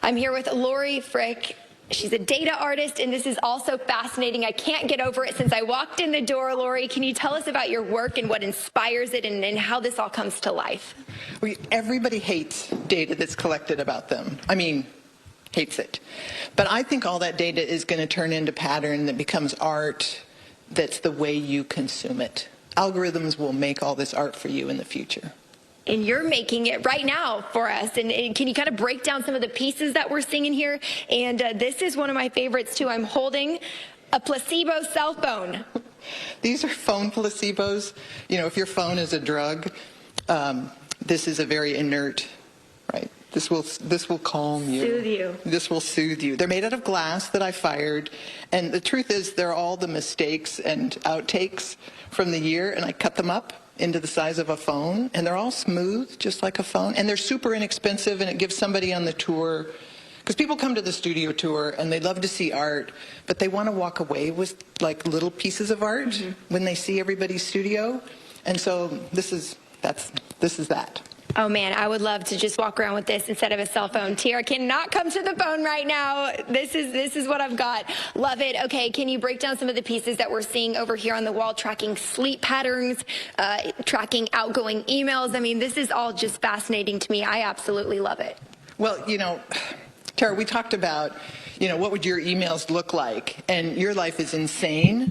I'm here with Laurie Frick. She's a data artist, and this is also fascinating. I can't get over it since I walked in the door. Laurie, can you tell us about your work and what inspires it and how this all comes to life? Everybody hates data that's collected about them. I mean, hates it. But I think all that data is going to turn into pattern that becomes art that's the way you consume it. Algorithms will make all this art for you in the future. And you're making it right now for us. And can you kind of break down some of the pieces that we're seeing in here? And this is one of my favorites, too. I'm holding a placebo cell phone. These are phone placebos. You know, if your phone is a drug, this is a very inert, right? This will calm you. Soothe you. This will soothe you. They're made out of glass that I fired. And the truth is, they're all the mistakes and outtakes from the year, and I cut them up into the size of a phone, and they're all smooth, just like a phone, and they're super inexpensive, and it gives somebody on the tour, because people come to the studio tour and they love to see art, but they want to walk away with like little pieces of art when they see everybody's studio, and so this is that. Oh man, I would love to just walk around with this instead of a cell phone. Tierra cannot come to the phone right now. This is what I've got. Love it. Okay, can you break down some of the pieces that we're seeing over here on the wall, tracking sleep patterns, tracking outgoing emails? I mean, this is all just fascinating to me. I absolutely love it. Well, you know, Tara, we talked about, you know, what would your emails look like? And your life is insane.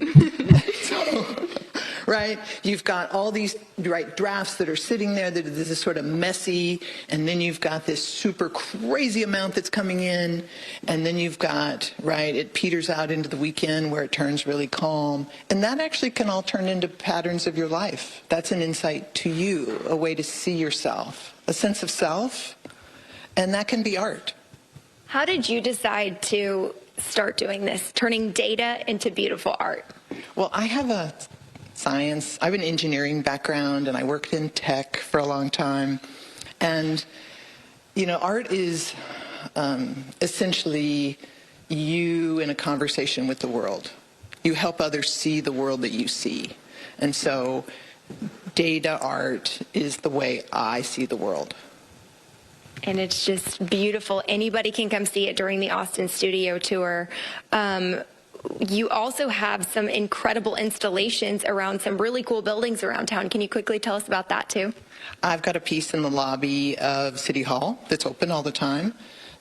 Right? You've got all these drafts that are sitting there that this is sort of messy, and then you've got this super crazy amount that's coming in, and then you've got, it peters out into the weekend where it turns really calm. And that actually can all turn into patterns of your life. That's an insight to you, a way to see yourself, a sense of self, and that can be art. How did you decide to start doing this, turning data into beautiful art? Well, I have an engineering background, and I worked in tech for a long time. And, you know, art is essentially you in a conversation with the world. You help others see the world that you see. And so data art is the way I see the world. And it's just beautiful. Anybody can come see it during the Austin studio tour. You also have some incredible installations around some really cool buildings around town. Can you quickly tell us about that, too? I've got a piece in the lobby of City Hall that's open all the time.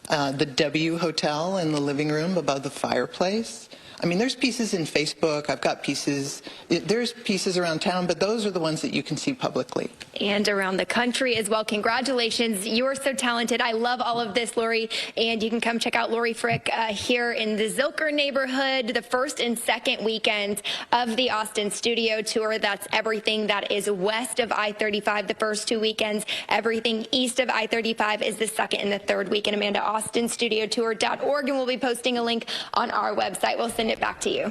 The W Hotel in the living room above the fireplace. I mean, there's pieces in Facebook. I've got pieces. There's pieces around town, but those are the ones that you can see publicly. And around the country as well. Congratulations. You are so talented. I love all of this, Laurie. And you can come check out Laurie Frick here in the Zilker neighborhood, the first and second weekend of the Austin studio tour. That's everything that is west of I-35 the first 2 weekends. Everything east of I-35 is the second and the third weekend. Amanda, AustinStudioTour.org, and we'll be posting a link on our website. We'll send it back to you.